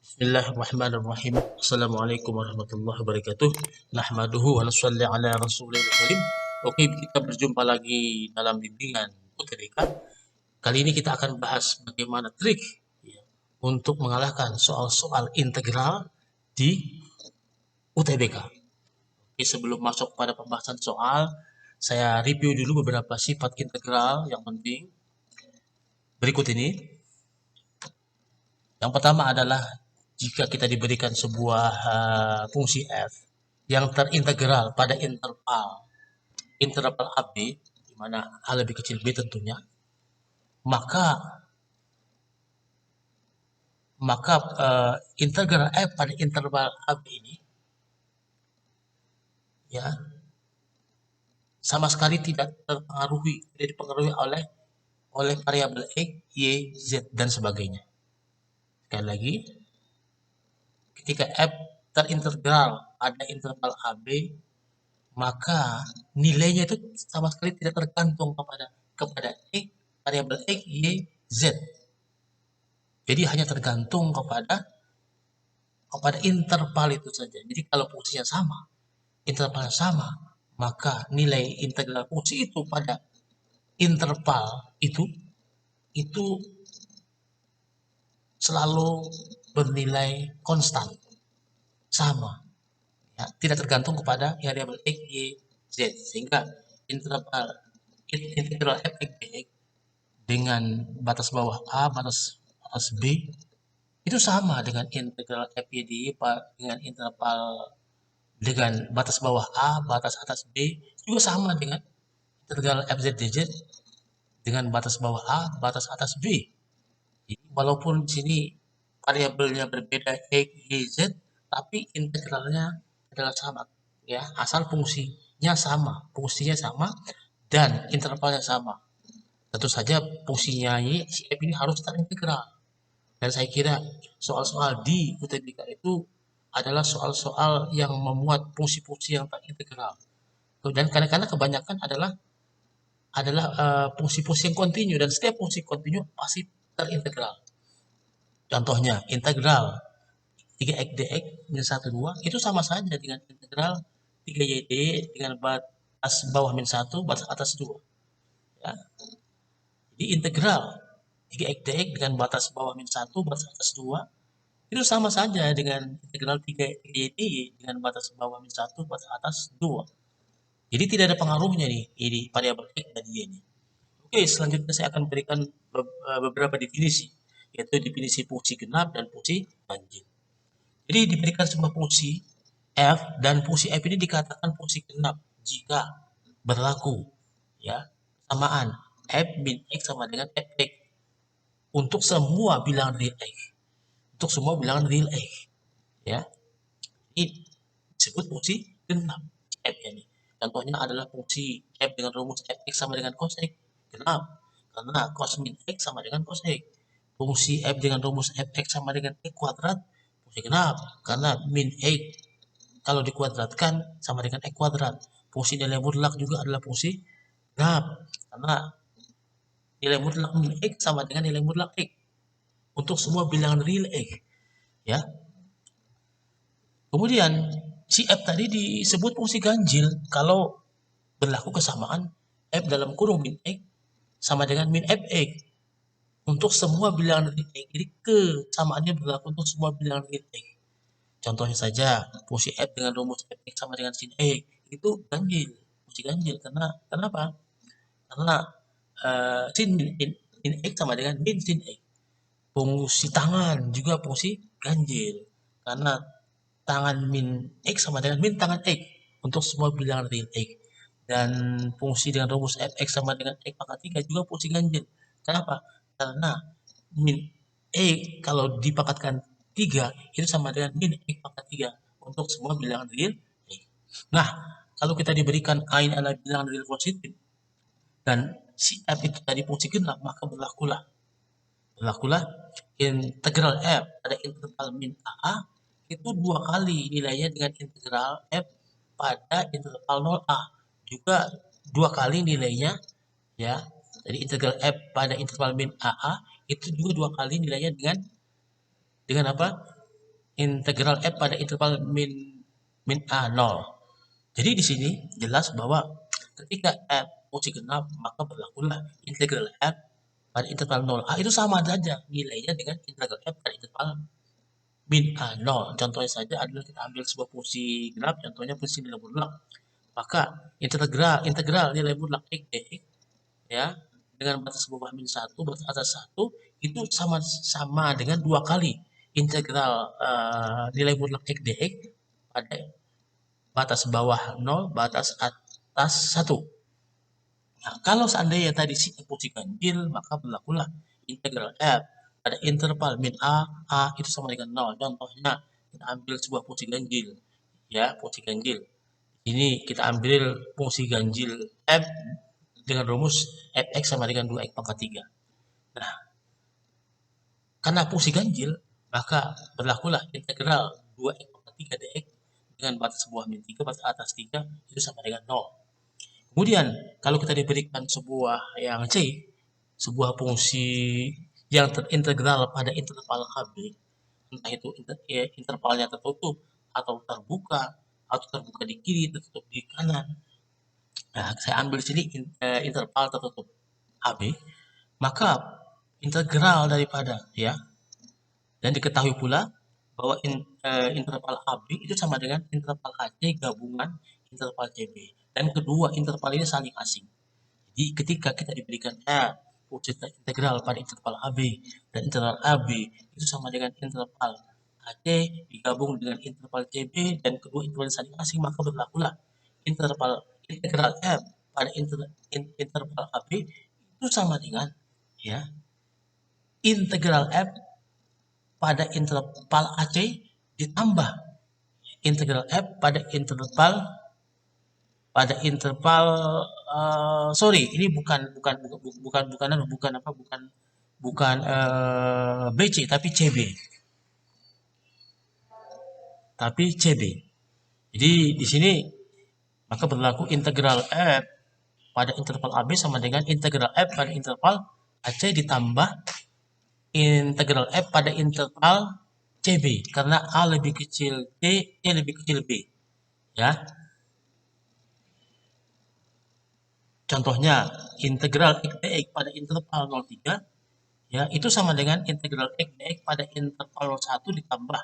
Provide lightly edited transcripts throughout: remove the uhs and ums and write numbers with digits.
Bismillahirrahmanirrahim. Assalamualaikum warahmatullahi wabarakatuh. Nahmaduhu wa nusalli ala rasulil karim. Oke, kita berjumpa lagi dalam bimbingan UTBK. Kali ini kita akan bahas bagaimana trik ya, untuk mengalahkan soal-soal integral di UTBK. Oke, sebelum masuk pada pembahasan soal, saya review dulu beberapa sifat integral yang penting. Berikut ini. Yang pertama adalah jika kita diberikan sebuah fungsi f yang terintegral pada interval AB, di mana A lebih kecil B tentunya, maka integral f pada interval AB ini ya sama sekali tidak dipengaruhi oleh variabel x, y, z dan sebagainya. Sekali lagi, ketika f terintegral pada interval AB, maka nilainya itu sama sekali tidak tergantung kepada x, variabel x, y, z. Jadi hanya tergantung kepada interval itu saja. Jadi kalau fungsinya sama, intervalnya sama, maka nilai integral fungsi itu pada interval itu selalu bernilai konstan, sama. Ya, tidak tergantung kepada variabel x, y, z, sehingga integral f x dx dengan batas bawah a, batas atas b itu sama dengan integral f y dy dengan interval dengan batas bawah a, batas atas b juga sama dengan integral f z dz dengan batas bawah a, batas atas b. Jadi, walaupun di sini variabelnya berbeda x, y, z, tapi integralnya adalah sama ya, asal fungsinya sama dan intervalnya sama. Tentu saja fungsinya si f ini harus terintegral. Dan saya kira soal-soal di UTBK itu adalah soal-soal yang memuat fungsi-fungsi yang terintegral. Dan kadang-kadang kebanyakan adalah fungsi-fungsi yang kontinu, dan setiap fungsi kontinu pasti terintegral. Contohnya integral 3x dx min 1 2 itu sama saja dengan integral 3y dy dengan batas bawah min 1 batas atas 2 ya. Jadi integral 3x dx dengan batas bawah min 1 batas atas 2 itu sama saja dengan integral 3y dy dengan batas bawah min 1 batas atas 2. Jadi tidak ada pengaruhnya nih ini variabel x dan y ini. Oke, selanjutnya saya akan berikan beberapa definisi, yaitu definisi fungsi genap dan fungsi ganjil. Jadi diberikan sebuah fungsi f dan fungsi f ini dikatakan fungsi genap jika berlaku ya samaan f min x sama dengan fx untuk semua bilangan real x. Untuk semua bilangan real x ya. Ini disebut fungsi genap f ini. Contohnya adalah fungsi f dengan rumus fx sama dengan cos x. Genap karena cos min x sama dengan cos x. Fungsi f dengan rumus fx sama dengan x kuadrat, fungsi genap karena min x kalau dikuadratkan sama dengan x kuadrat. Fungsi nilai mutlak juga adalah fungsi genap karena nilai mutlak min x sama dengan nilai mutlak x untuk semua bilangan real x ya. Kemudian si f tadi disebut fungsi ganjil kalau berlaku kesamaan f dalam kurung min x sama dengan min fx untuk semua bilangan real x. Jadi kesamaannya berlaku untuk semua bilangan real x. Contohnya saja fungsi f dengan rumus fx sama dengan sin x itu ganjil, fungsi ganjil karena kenapa? Karena sin min x sama dengan min sin x. Fungsi tangan juga fungsi ganjil karena tangan min x sama dengan min tangan x untuk semua bilangan real x. Dan fungsi dengan rumus fx sama dengan x pangkat 3 juga fungsi ganjil. Kenapa? Karena min x kalau dipangkatkan 3 itu sama dengan min x pangkat 3 untuk semua bilangan real x. Nah, kalau kita diberikan A ini adalah bilangan real positif dan si f itu tadi fungsi genap, maka berlakulah integral f pada interval min a itu 2 kali nilainya dengan integral f pada interval 0a juga 2 kali nilainya ya. Jadi integral f pada interval min a itu juga 2 kali nilainya dengan apa? integral f pada interval min a 0. Jadi di sini jelas bahwa ketika f fungsi genap maka berlakulah integral f pada interval 0 a itu sama saja nilainya dengan integral f pada interval min a 0. Contohnya saja adalah kita ambil sebuah fungsi genap, contohnya fungsi nilai mutlak. Maka integral nilai mutlak x dx ya dengan batas bawah min 1 batas atas 1 itu sama dengan 2 kali integral nilai mutlak x dx pada batas bawah 0 batas atas 1. Nah, kalau seandainya tadi fungsi ganjil maka berlakulah integral f pada interval min a itu sama dengan 0. Contohnya kita ambil sebuah fungsi ganjil ya, fungsi ganjil. Ini kita ambil fungsi ganjil f dengan rumus fx sama dengan 2x pangkat 3. Nah, karena fungsi ganjil, maka berlakulah integral 2x pangkat 3 dx dengan batas bawah min 3, batas atas 3 itu sama dengan 0. Kemudian, kalau kita diberikan sebuah yang C, sebuah fungsi yang terintegral pada interval AB, entah itu intervalnya tertutup atau terbuka di kiri, tertutup di kanan. Nah, saya ambil sini interval tertutup AB, maka integral daripada ya, dan diketahui pula bahwa interval AB itu sama dengan interval AC gabungan interval CB, dan kedua interval ini saling asing. Jadi ketika kita diberikan fungsi integral pada interval AB dan interval AB itu sama dengan interval AC digabung dengan interval CB dan kedua interval saling asing, maka berlakulah integral f pada interval AB itu sama dengan ya integral f pada interval AC ditambah integral f pada interval sorry, ini bukan BC tapi CB. Jadi di sini maka berlaku integral f pada interval AB sama dengan integral f pada interval AC ditambah integral f pada interval CB karena A lebih kecil C, C lebih kecil B. Ya. Contohnya integral x dx pada interval 0,3 ya itu sama dengan integral x dx pada interval 0,1 ditambah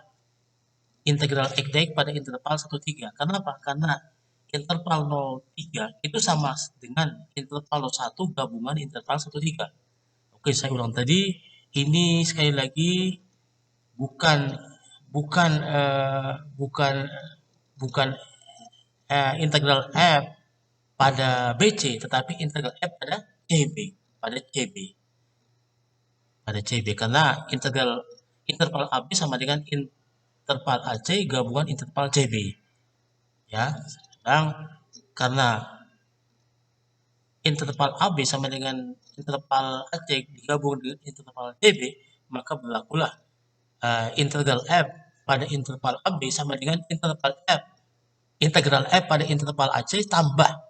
integral x dx pada interval 1,3. Kenapa? Karena interval 0,3 itu sama dengan interval 0,1 gabungan interval 1,3. Oke, saya ulang tadi, ini sekali lagi bukan integral f pada BC, tetapi integral f pada CB, karena interval AB sama dengan interval AC gabungan interval CB. Ya, sedang karena interval AB sama dengan interval AC digabung dengan interval CB, maka berlakulah integral f pada interval AB sama dengan integral f pada interval AC tambah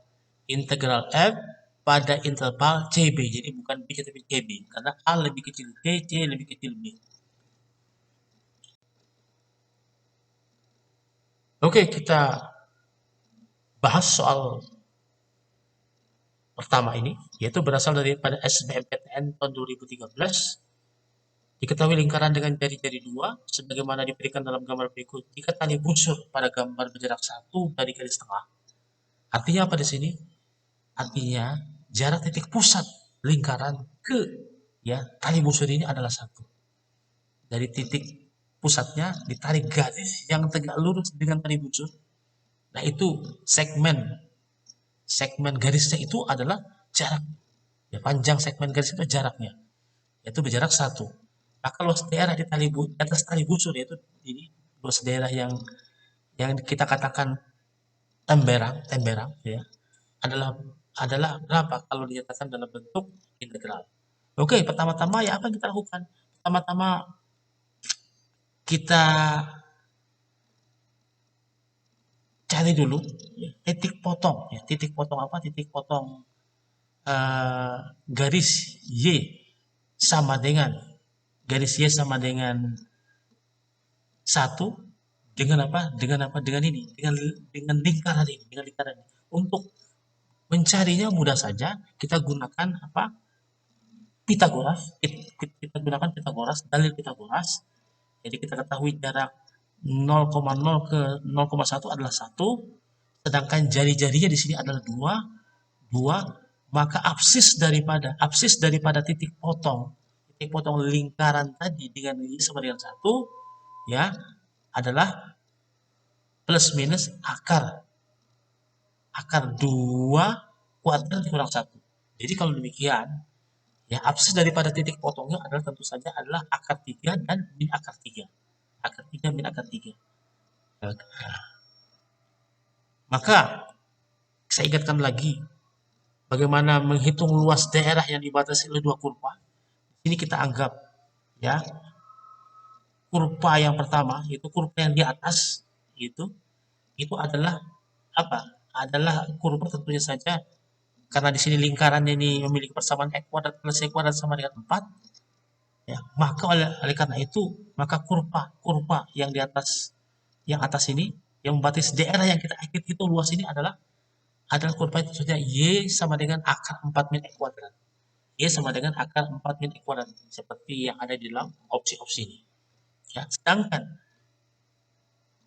integral f pada interval CB. Jadi bukan B tapi CB karena A lebih kecil C, C lebih kecil B. Oke, kita bahas soal pertama ini, yaitu berasal daripada SBMPTN tahun 2013. Diketahui lingkaran dengan jari-jari 2, sebagaimana diberikan dalam gambar berikut. Jika tali busur pada gambar berjarak 1 dari garis tengah. Artinya apa di sini? Artinya jarak titik pusat lingkaran ke ya tali busur ini adalah 1. Dari titik pusatnya ditarik garis yang tegak lurus dengan tali busur. Nah itu segmen garisnya itu adalah jarak. Ya, panjang segmen garis itu jaraknya. Yaitu berjarak 1. Nah kalau daerah di atas tali busur yaitu ini luas daerah yang kita katakan temberang ya adalah berapa kalau dinyatakan dalam bentuk integral. Oke, pertama-tama ya apa yang kita lakukan? Pertama-tama kita cari dulu ya, titik potong ya, titik potong apa? Titik potong garis Y sama dengan 1 dengan apa? Dengan apa? Dengan ini, dengan lingkaran ini, dengan lingkaran ini. Untuk mencarinya mudah saja, kita gunakan apa? Pitagoras. Kita gunakan Pitagoras, dalil Pitagoras. Jadi kita ketahui jarak 0,0 ke 0,1 adalah 1, sedangkan jari-jarinya di sini adalah 2, 2, maka absis daripada titik potong lingkaran tadi dengan y sama dengan 1 ya adalah plus minus akar 2 kuadrat dikurang 1. Jadi kalau demikian, ya absis daripada titik potongnya adalah tentu saja adalah akar 3 dan min akar 3. Akar 3 min akar 3. Maka saya ingatkan lagi bagaimana menghitung luas daerah yang dibatasi oleh dua kurva. Ini kita anggap ya kurva yang pertama itu kurva yang di atas itu adalah apa? Adalah kurva tentunya saja karena di sini lingkaran ini memiliki persamaan x kuadrat plus y kuadrat sama dengan 4 ya. Maka oleh karena itu maka kurva yang atas ini yang membatasi daerah yang kita ingin hitung luas ini adalah kurva itu saja y sama dengan akar 4 min x kuadrat. Y sama dengan akar 4 min x kuadrat seperti yang ada di dalam opsi-opsi ini. Ya, sedangkan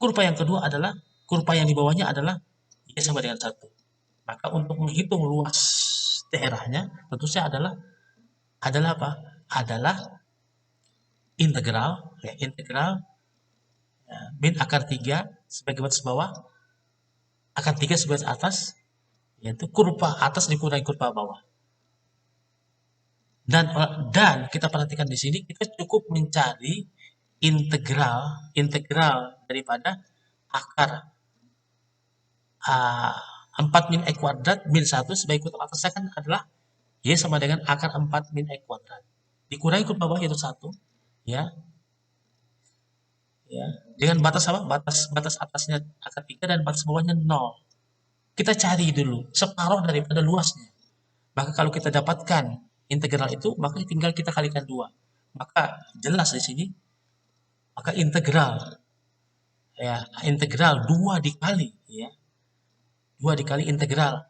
kurva yang kedua adalah kurva yang di bawahnya adalah y sama dengan 1. Maka untuk menghitung luas daerahnya tentu saja adalah apa? Adalah integral ya, min akar 3 sebagai batas bawah, akar 3 sebagai atas, yaitu kurva atas dikurangi kurva bawah. Dan kita perhatikan di sini kita cukup mencari integral daripada akar 4 min x kuadrat min 1 sebagai kurva atasnya kan adalah y sama dengan akar 4 min x kuadrat. Dikurangi kurva bawah yaitu 1 ya. Ya, dengan batas apa? Batas atasnya akar 3 dan batas bawahnya 0. Kita cari dulu separuh daripada luasnya. Maka kalau kita dapatkan integral itu, maka tinggal kita kalikan 2. Maka jelas di sini maka integral 2 dikali ya. 2 dikali integral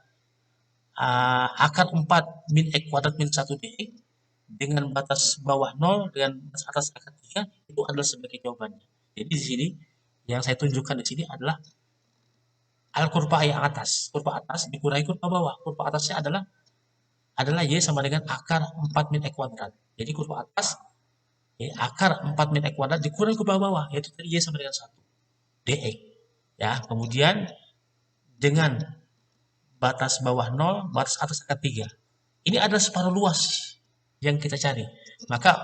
akar 4 min x kuadrat min 1 dx dengan batas bawah 0 dengan batas atas akar 3 itu adalah sebagai jawabannya. Jadi di sini yang saya tunjukkan di sini adalah kurva yang atas. Kurva atas dikurangi kurva bawah. Kurva atasnya adalah y sama dengan akar 4 min x kuadrat. Jadi kurva atas akar 4 min x kuadrat dikurangi kurva bawah yaitu tadi y sama dengan 1 dx. Ya, kemudian dengan batas bawah 0, batas atas akar 3. Ini adalah separuh luas yang kita cari. Maka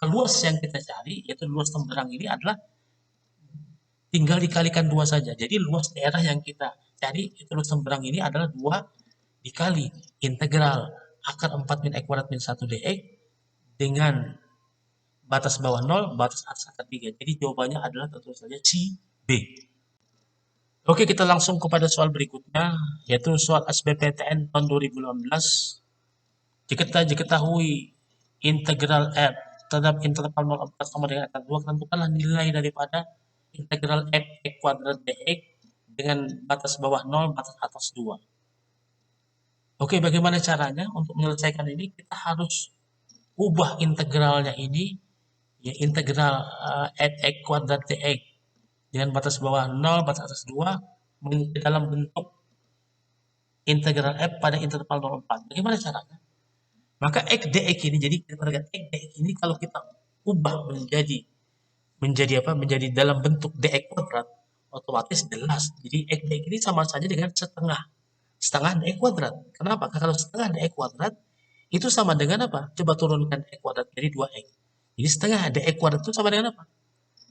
luas yang kita cari yaitu luas temberang ini adalah tinggal dikalikan 2 saja. Jadi luas daerah yang kita cari itu luas temberang ini adalah 2 dikali integral akar 4 min x kuadrat min 1 dx dengan batas bawah 0, batas atas akar 3. Jadi jawabannya adalah tentu saja C, B. Oke, kita langsung kepada soal berikutnya, yaitu soal SBMPTN tahun 2018. Jika diketahui integral f terhadap interval 0,4 sama dengan akar 2, tentukanlah nilai daripada integral f x kuadrat dx dengan batas bawah 0, batas atas 2. Oke, bagaimana caranya? Untuk menyelesaikan ini, kita harus ubah integralnya ini, ya integral f x kuadrat dx dengan batas bawah 0, batas atas 2 dalam bentuk integral f pada interval 0,4. Bagaimana caranya? Maka x dx ini, jadi kita lihat x dx ini kalau kita ubah menjadi dalam bentuk dx kuadrat, otomatis jelas. Jadi x dx ini sama saja dengan setengah dx kuadrat. Kenapa? Karena kalau setengah dx kuadrat itu sama dengan apa? Coba turunkan x kuadrat dari 2x. Jadi setengah dx kuadrat itu sama dengan apa?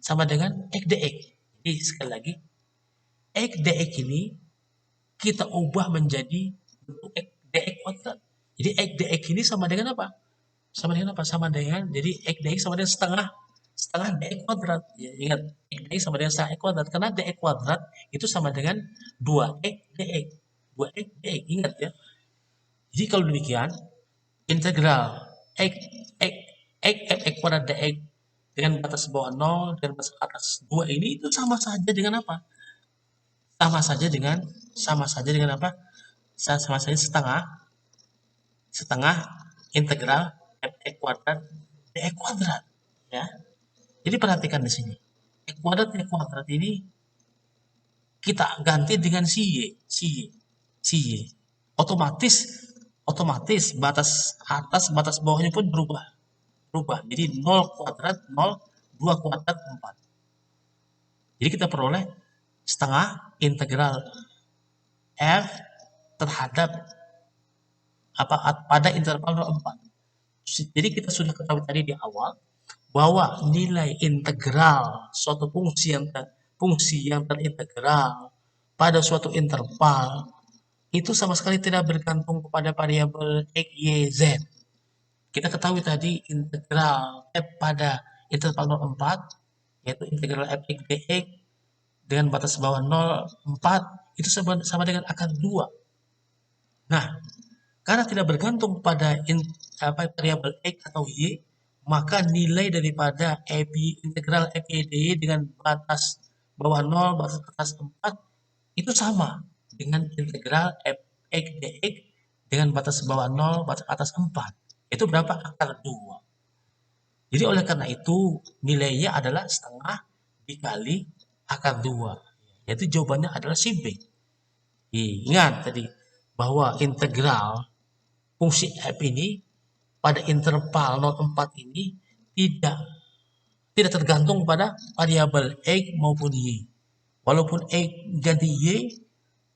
Sama dengan x dx. Jadi sekali lagi, x dx ini kita ubah menjadi bentuk x dx kuadrat. Jadi x dx ini sama dengan apa? Sama dengan apa? Sama dengan, jadi x dx sama dengan setengah dx kuadrat. Ya, ingat, x dx sama dengan setengah x kuadrat. Karena dx kuadrat itu sama dengan 2x dx. 2x dx, ingat ya. Jadi kalau demikian, integral x kuadrat dx dengan batas bawah 0 dan batas atas 2 ini itu sama saja dengan apa? Sama saja dengan apa? Sama saja setengah integral f(x kuadrat dx kuadrat, ya. Jadi perhatikan di sini. X kuadrat dx kuadrat ini kita ganti dengan si y. Otomatis otomatis batas atas batas bawahnya pun berubah. Jadi 0 kuadrat 0, 2 kuadrat 4. Jadi kita peroleh setengah integral f terhadap apa pada interval 0,4. Jadi kita sudah ketahui tadi di awal bahwa nilai integral suatu fungsi yang terintegral pada suatu interval itu sama sekali tidak bergantung kepada variabel x, y, z. Kita ketahui tadi integral f pada interval 0,4 yaitu integral f(x) dx dengan batas bawah 0,4 itu sama dengan akar 2. Nah, karena tidak bergantung pada variabel x atau y, maka nilai daripada integral f y dy dengan batas bawah 0, batas atas 4 itu sama dengan integral f x dx dengan batas bawah 0, batas atas 4. Itu berapa? Akar 2. Jadi oleh karena itu nilainya adalah setengah dikali akar 2. Yaitu jawabannya adalah si B. Ingat tadi bahwa integral fungsi f ini pada interval 0,4 ini tidak tergantung pada variabel x maupun y. Walaupun x ganti y,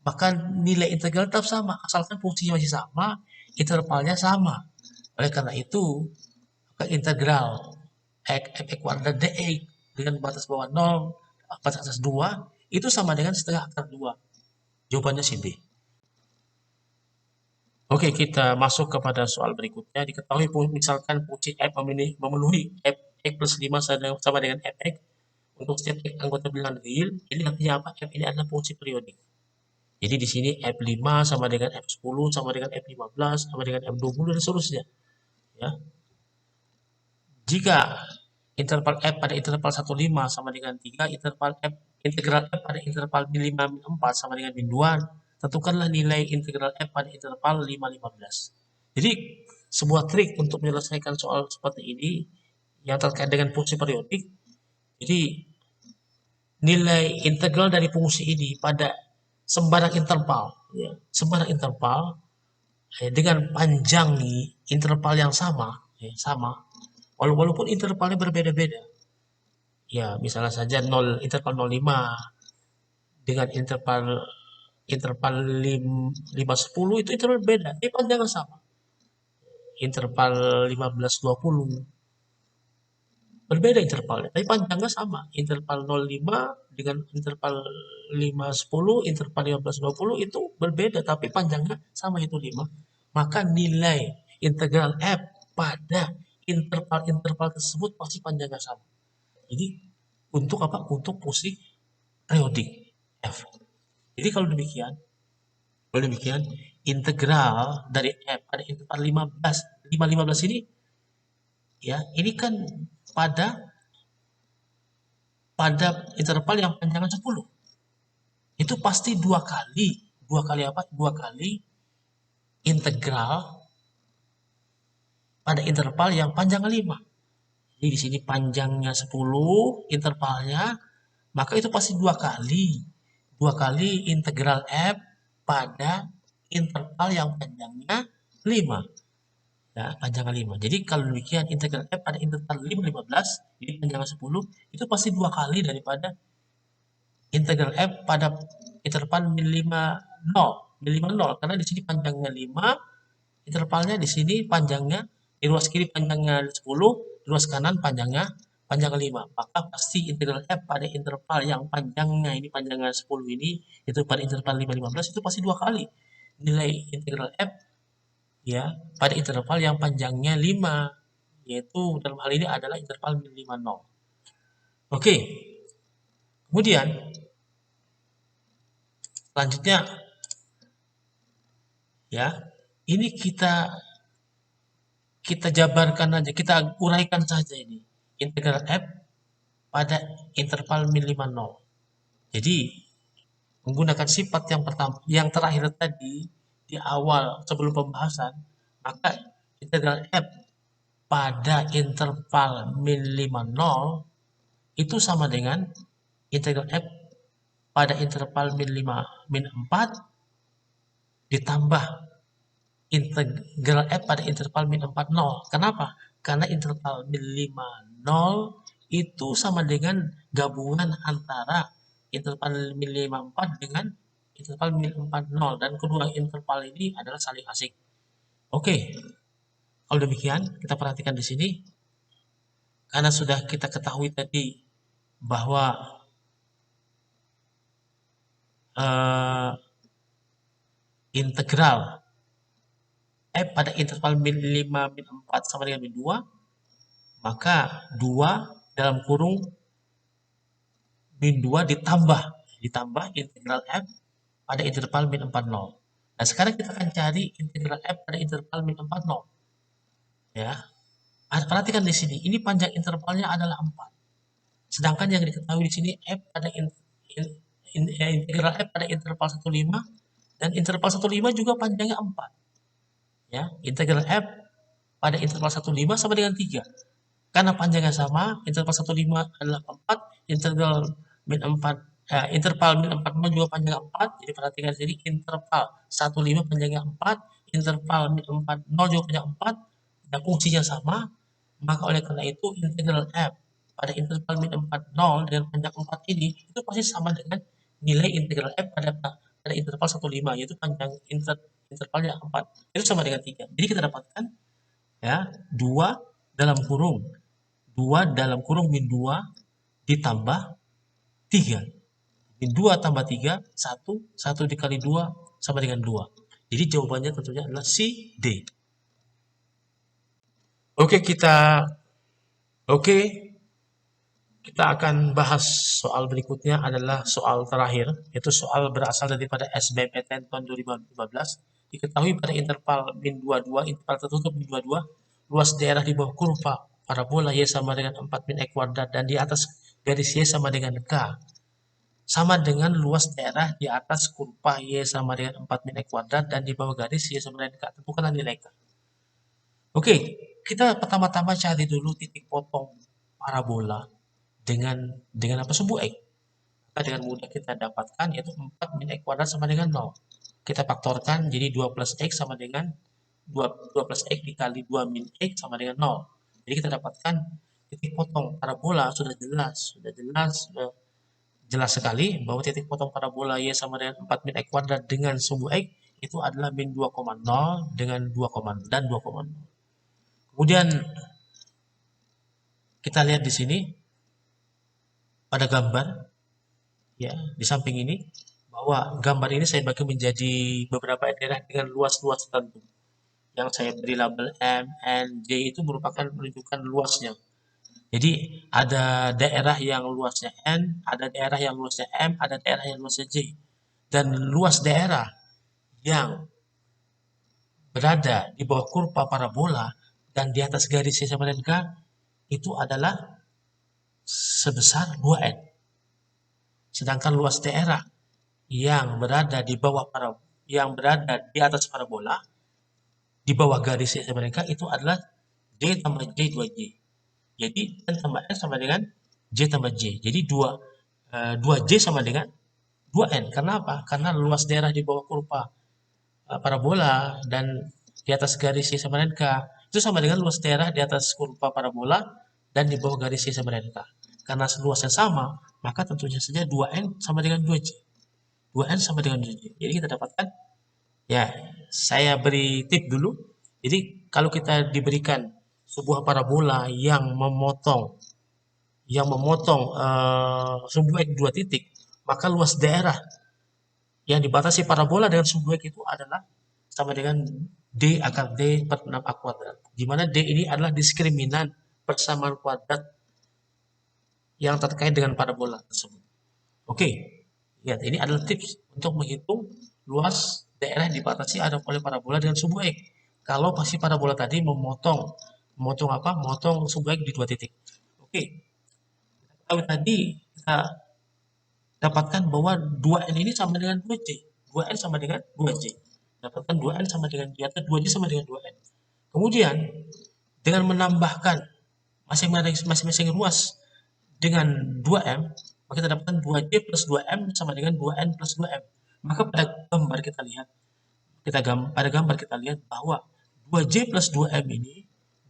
maka nilai integral tetap sama asalkan fungsinya masih sama, intervalnya sama. Oleh karena itu, maka integral f(x) kuadrat dx dengan batas bawah 0, batas atas 2 itu sama dengan setengah akar 2. Jawabannya si B. Oke, kita masuk kepada soal berikutnya. Diketahui misalkan fungsi f memenuhi f x plus 5 sama dengan fx untuk setiap x anggota bilangan real. Ini artinya apa? F ini adalah fungsi periodik. Jadi di sini f5 sama dengan f10 sama dengan f15 sama dengan f20 dan seterusnya. Ya. Jika interval f pada interval 15 sama dengan 3, integral f pada interval min 5 min 4 sama dengan min 2, tentukanlah nilai integral f pada interval 5, 15. Jadi sebuah trik untuk menyelesaikan soal seperti ini yang terkait dengan fungsi periodik. Jadi nilai integral dari fungsi ini pada sembarang interval, ya, sembarang interval dengan panjang interval yang sama, sama. Walaupun intervalnya berbeda-beda. Ya, misalnya saja interval 0,5 dengan interval 5-10 itu interval beda, tapi panjangnya sama. Interval 15-20 berbeda intervalnya, tapi panjangnya sama. Interval 0,5 dengan interval 5-10, interval 15-20 itu berbeda, tapi panjangnya sama, itu 5. Maka nilai integral f pada interval-interval tersebut pasti panjangnya sama. Jadi untuk apa? Untuk fungsi periodik f. Jadi kalau demikian integral dari f pada interval 15 ini, ya, ini kan pada interval yang panjangnya 10. Itu pasti dua kali integral pada interval yang panjangnya 5. Jadi di sini panjangnya 10 intervalnya, maka itu pasti dua kali integral f pada interval yang panjangnya 5. Ya, panjangnya 5. Jadi kalau demikian integral f pada interval 5-15, jadi panjangnya 10, itu pasti dua kali daripada integral f pada interval min 5, 0. Karena di sini panjangnya 5, intervalnya di sini panjangnya di ruas kiri panjangnya 10, di ruas kanan panjangnya 5. Maka pasti integral f pada interval yang panjangnya 10 ini, itu pada interval 5-15, itu pasti dua kali nilai integral f, ya, pada interval yang panjangnya 5, yaitu dalam hal ini adalah interval min 5, 0. Oke. Kemudian selanjutnya, ya, ini kita jabarkan aja, kita uraikan saja ini. integral f pada interval min 5 0. Jadi menggunakan sifat yang pertama, yang terakhir tadi di awal sebelum pembahasan, maka integral f pada interval min 5 0 itu sama dengan integral f pada interval min 5 min 4 ditambah integral f pada interval min 4 0. Kenapa? Karena interval min 5 0 itu sama dengan gabungan antara interval min 5 4 dengan interval min 4 0, dan kedua interval ini adalah saling asing. Oke. Kalau demikian, kita perhatikan di sini, karena sudah kita ketahui tadi bahwa integral f pada interval min 5 min 4 sama dengan min 2, maka 2 dalam kurung min 2 ditambah integral f pada interval min 4 0. Nah, sekarang kita akan cari integral f pada interval min 4 0. Ya. Perhatikan di sini, ini panjang intervalnya adalah 4. Sedangkan yang diketahui di sini f pada integral f pada interval 15 dan interval 15 juga panjangnya 4. Ya, integral f pada interval 15 sama dengan 3. Karena panjangnya sama, interval 15 adalah 4, interval min 4 interval min 40 juga panjangnya 4. Jadi perhatikan di sini, interval 15 panjangnya 4, interval min 40 juga panjang 4, dan fungsinya sama. Maka oleh karena itu integral f pada interval min 40 dengan panjang 4 ini itu pasti sama dengan nilai integral f pada interval 15, yaitu panjang intervalnya 4. Itu sama dengan 3. Jadi kita dapatkan ya 2 dalam kurung min 2 ditambah 3. Min 2 tambah 3, 1 dikali 2 sama dengan 2. Jadi jawabannya tentunya adalah C, D. Oke, kita akan bahas soal berikutnya, adalah soal terakhir, yaitu soal berasal daripada SBMPTN tahun 2015. Diketahui pada interval min 22, interval tertutup min 22, luas daerah di bawah kurva parabola Y sama dengan 4 min E kuadrat dan di atas garis Y sama dengan K sama dengan luas daerah di atas kurva Y sama dengan 4 min E kuadrat dan di bawah garis Y sama dengan K. Tentukanlah nilai K. Oke, kita pertama-tama cari dulu titik potong parabola dengan apa, sumbu X. Maka dengan mudah kita dapatkan, yaitu 4 min X kuadrat sama dengan 0. Kita faktorkan, jadi 2 plus X sama dengan 2 plus X dikali 2 min X sama dengan 0. Jadi kita dapatkan titik potong parabola sudah jelas sekali bahwa titik potong parabola Y sama dengan 4 min X kuadrat dengan sumbu X itu adalah min 2,0 dengan 2, dan 2,0. Kemudian kita lihat di sini pada gambar ya di samping ini, bahwa gambar ini saya bagi menjadi beberapa daerah dengan luas-luas tertentu. Yang saya beri label M, N, J itu merupakan menunjukkan luasnya. Jadi ada daerah yang luasnya N, ada daerah yang luasnya M, ada daerah yang luasnya J. Dan luas daerah yang berada di bawah kurva parabola dan di atas garis Y sama dengan K itu adalah sebesar 2N. Sedangkan luas daerah yang berada di atas parabola di bawah garis Y sama dengan K itu adalah J tambah J 2J. Jadi N tambah N sama dengan J tambah J. Jadi 2J sama dengan 2N. Karena apa? Karena luas daerah di bawah kurva parabola dan di atas garis Y sama dengan K itu sama dengan luas daerah di atas kurva parabola dan di bawah garis Y sama dengan K. Karena luasnya sama, maka tentunya saja 2N sama dengan 2J. 2N sama dengan 2J. Jadi kita dapatkan, ya saya beri tip dulu. Jadi kalau kita diberikan sebuah parabola yang memotong sumbu X 2 titik, maka luas daerah yang dibatasi parabola dengan sumbu X itu adalah sama dengan D akar D per 6A kuadrat. Di mana D ini adalah diskriminan persamaan kuadrat yang terkait dengan parabola tersebut. Oke, lihat ini adalah tips untuk menghitung luas daerah yang dibatasi oleh parabola dengan sumbu X. Kalau pasti parabola tadi memotong sumbu X di 2 titik. Oke, kalau tadi kita dapatkan bahwa 2N ini sama dengan 2J. 2N sama dengan 2J. Dapatkan 2N sama dengan di atas 2J sama dengan 2N. Kemudian dengan menambahkan masing-masing ruas dengan 2M, maka kita dapatkan 2J plus 2M sama dengan 2N plus 2M. Maka pada gambar kita lihat, pada gambar kita lihat bahwa 2J plus 2M ini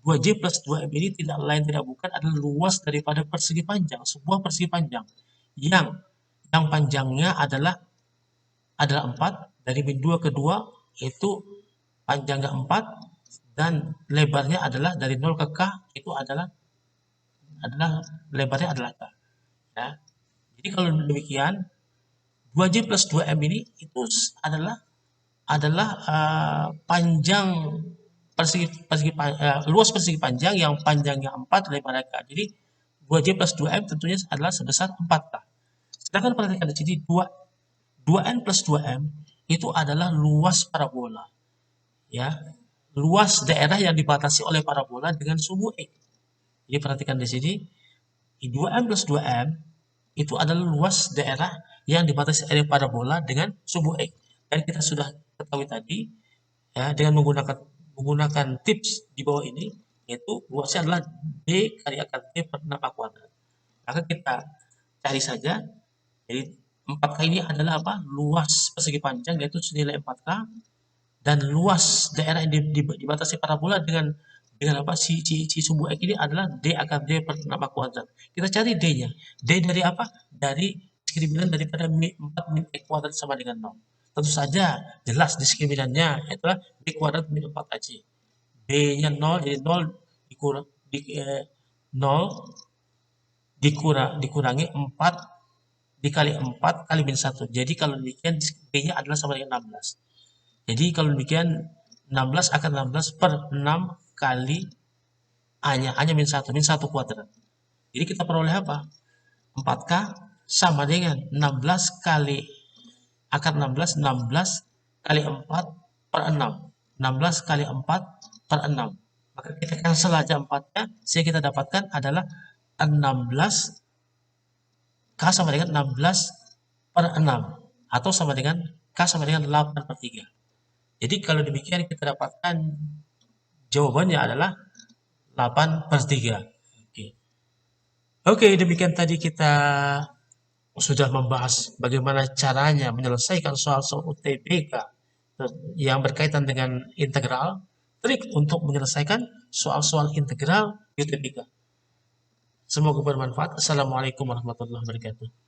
2J plus 2M ini tidak lain tidak bukan adalah luas daripada persegi panjang, sebuah persegi panjang yang panjangnya adalah 4, dari min 2 ke 2 itu panjangnya 4 dan lebarnya adalah dari 0 ke K itu adalah lebarnya adalah K. Ya. Jadi kalau demikian 2J plus 2M ini itu adalah panjang luas persegi panjang yang panjangnya 4 lebarnya K. Jadi 2J plus 2M tentunya adalah sebesar 4K. Sedangkan perhatikan di sini 2N plus 2M itu adalah luas parabola. Ya, luas daerah yang dibatasi oleh parabola dengan sumbu X. Jadi perhatikan di sini 2M plus 2M itu adalah luas daerah yang dibatasi oleh parabola dengan sumbu X. Dan kita sudah ketahui tadi ya dengan menggunakan tips di bawah ini, yaitu luasnya adalah D kali akar T per 6A kuadrat. Maka kita cari saja. Jadi 4K ini adalah apa? Luas persegi panjang yaitu senilai 4K dan luas daerah yang dibatasi parabola dengan apa? Si sumbu X ini adalah D akar D per 6A kuadrat. Kita cari D-nya. D dari apa? Dari diskriminan daripada 4 min X kuadrat sama dengan 0. Tentu saja jelas diskriminannya adalah B kuadrat min 4AC. B-nya 0, jadi 0 dikurangi 4 dikali 4 kali min 1. Jadi kalau demikian B-nya adalah sama dengan 16. Jadi kalau demikian 16 akan 16 per 6 kali A-nya min 1 kuadrat. Jadi kita peroleh apa? 4K sama dengan 16 kali akar 16 kali 4 per 6. 16 kali 4 per 6. Maka kita cancel aja 4-nya, sehingga kita dapatkan adalah 16 K sama dengan 16 per 6 atau sama dengan K sama dengan 8 per 3. Jadi kalau demikian kita dapatkan jawabannya adalah 8 per 3. Oke, demikian tadi kita sudah membahas bagaimana caranya menyelesaikan soal-soal UTBK yang berkaitan dengan integral, trik untuk menyelesaikan soal-soal integral UTBK. Semoga bermanfaat. Assalamualaikum warahmatullahi wabarakatuh.